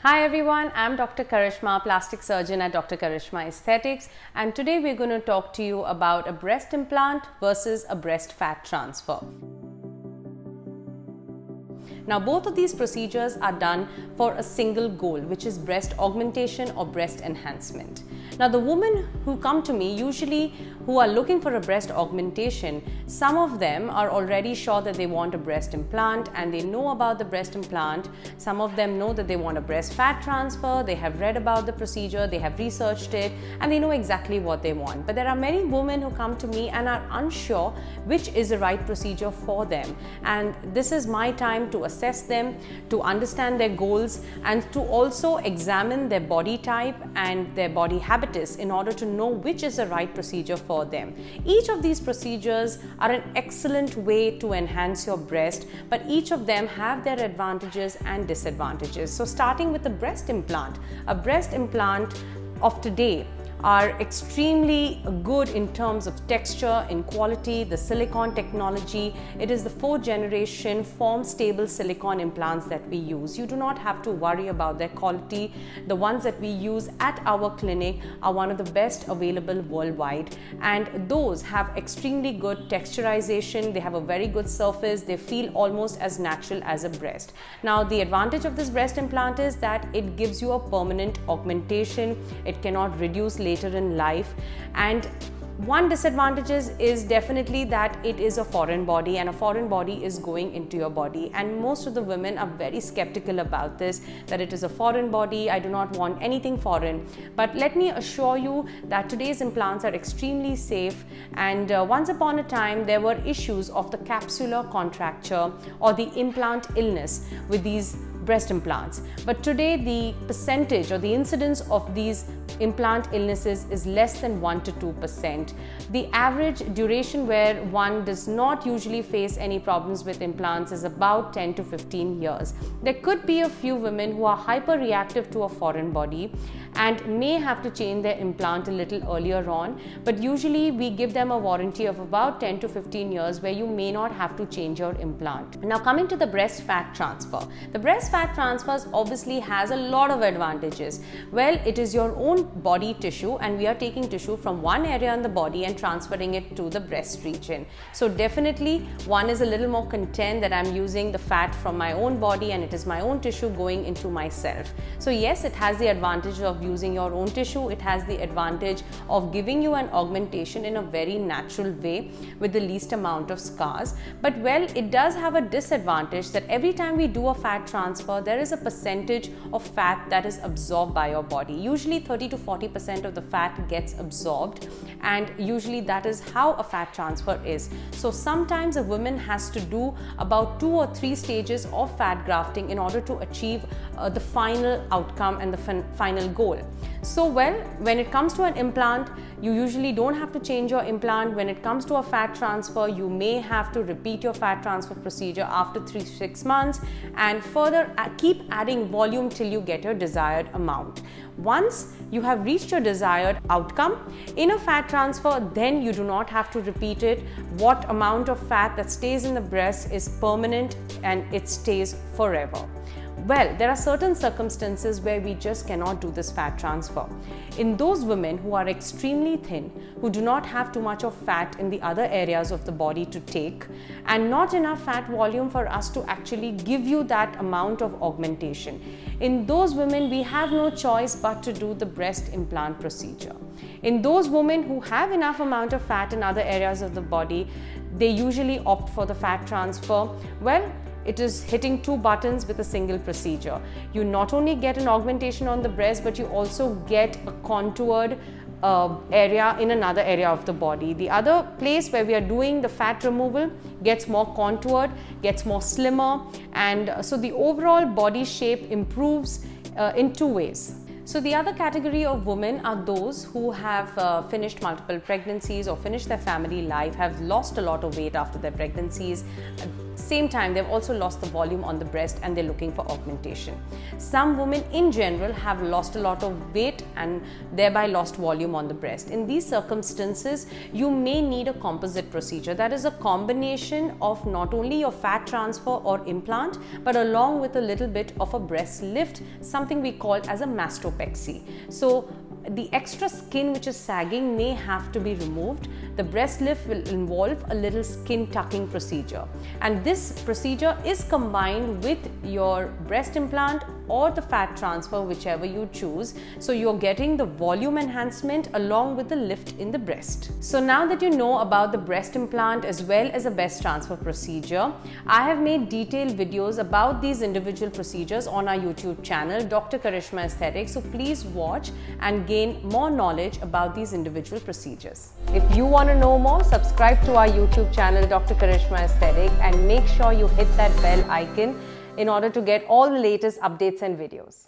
Hi everyone, I'm Dr. Karishma, plastic surgeon at drkarishmaaesthetics, and today we're going to talk to you about a breast implant versus a breast fat transfer. Now, both of these procedures are done for a single goal, which is breast augmentation or breast enhancement. Now, the women who come to me usually who are looking for a breast augmentation, some of them are already sure that they want a breast implant and they know about the breast implant. Some of them know that they want a breast fat transfer, they have read about the procedure, they have researched it, and they know exactly what they want. But there are many women who come to me and are unsure which is the right procedure for them. And this is my time to assess them, to understand their goals, and to also examine their body type and their body habitus in order to know which is the right procedure for them. Each of these procedures are an excellent way to enhance your breast, but each of them have their advantages and disadvantages. So starting with the breast implant, a breast implant of today are extremely good in terms of texture, in quality, the silicone technology. It is the 4th generation form stable silicone implants that we use. You do not have to worry about their quality. The ones that we use at our clinic are one of the best available worldwide, and those have extremely good texturization. They have a very good surface. They feel almost as natural as a breast. Now, the advantage of this breast implant is that it gives you a permanent augmentation. It cannot reduce later in life, and one disadvantage is definitely that it is a foreign body, and a foreign body is going into your body, and most of the women are very skeptical about this, that it is a foreign body, I do not want anything foreign. But let me assure you that today's implants are extremely safe, and once upon a time there were issues of the capsular contracture or the implant illness with these breast implants, but today the percentage or the incidence of these implant illnesses is less than 1 to 2%. The average duration where one does not usually face any problems with implants is about 10 to 15 years. There could be a few women who are hyper reactive to a foreign body and may have to change their implant a little earlier on, but usually we give them a warranty of about 10 to 15 years where you may not have to change your implant. Now, coming to the breast fat transfer. The breast fat transfers obviously has a lot of advantages. Well, it is your own body tissue, and we are taking tissue from one area in the body and transferring it to the breast region. So definitely one is a little more content that I'm using the fat from my own body and it is my own tissue going into myself. So yes, it has the advantage of using your own tissue. It has the advantage of giving you an augmentation in a very natural way with the least amount of scars. But well, it does have a disadvantage that every time we do a fat transfer, there is a percentage of fat that is absorbed by your body. Usually 30 to 40% of the fat gets absorbed, and usually that is how a fat transfer is. So sometimes a woman has to do about 2 or 3 stages of fat grafting in order to achieve the final outcome and the final goal. So well, when it comes to an implant, you usually don't have to change your implant. When it comes to a fat transfer, you may have to repeat your fat transfer procedure after 3 to 6 months and further keep adding volume till you get your desired amount. Once you have reached your desired outcome in a fat transfer, then you do not have to repeat it. What amount of fat that stays in the breast is permanent and it stays forever. Well, there are certain circumstances where we just cannot do this fat transfer. In those women who are extremely thin, who do not have too much of fat in the other areas of the body to take, and not enough fat volume for us to actually give you that amount of augmentation. In those women, we have no choice but to do the breast implant procedure. In those women who have enough amount of fat in other areas of the body, they usually opt for the fat transfer. Well, it is hitting 2 buttons with a single procedure. You not only get an augmentation on the breast, but you also get a contoured area in another area of the body. The other place where we are doing the fat removal gets more contoured, gets more slimmer, and so the overall body shape improves in 2 ways. So the other category of women are those who have finished multiple pregnancies or finished their family life, have lost a lot of weight after their pregnancies, same time they've also lost the volume on the breast and they're looking for augmentation. Some women in general have lost a lot of weight and thereby lost volume on the breast. In these circumstances, you may need a composite procedure. That is a combination of not only your fat transfer or implant, but along with a little bit of a breast lift, something we call as a mastopexy. So the extra skin which is sagging may have to be removed. The breast lift will involve a little skin tucking procedure, and this procedure is combined with your breast implant or the fat transfer, whichever you choose. So you're getting the volume enhancement along with the lift in the breast. So now that you know about the breast implant as well as a breast transfer procedure, I have made detailed videos about these individual procedures on our YouTube channel, Dr. Karishma Aesthetics. So please watch and gain more knowledge about these individual procedures. If you want to know more, subscribe to our YouTube channel, Dr. Karishma Aesthetics, and make sure you hit that bell icon in order to get all the latest updates and videos.